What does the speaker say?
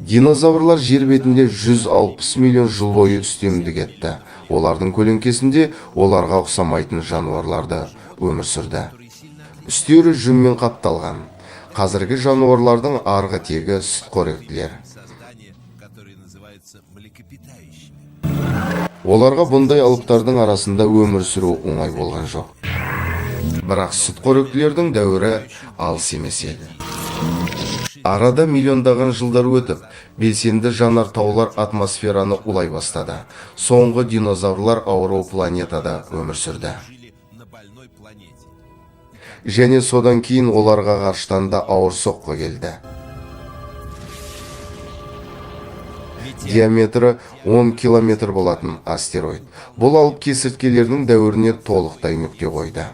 Динозаврлар жер бетінде 160 миллион жыл бойы үстемдік етті. Олардың көлеңкесінде оларға ұқсамайтын жануарларды өмір сүрді. Үстері жүнмен қапталған. Қазіргі жануарлардың арғы тегі сүтқоректілер. Оларға бұндай алыптардың арасында өмір сүру оңай болған жоқ. Бірақ сүтқоректілердің дәуірі алыс емес еді. Арада миллиондаған жылдар өтіп, белсенді жанар таулар атмосфераны улай бастады. Соңғы динозаврлар ауыр планетада өмір сүрді. Және содан кейін оларға ғарыштан да ауыр соққы келді. Диаметрі 10 километр болатын астероид. Бұл алып кесірткелердің дәуіріне толықтай нүкте қойды.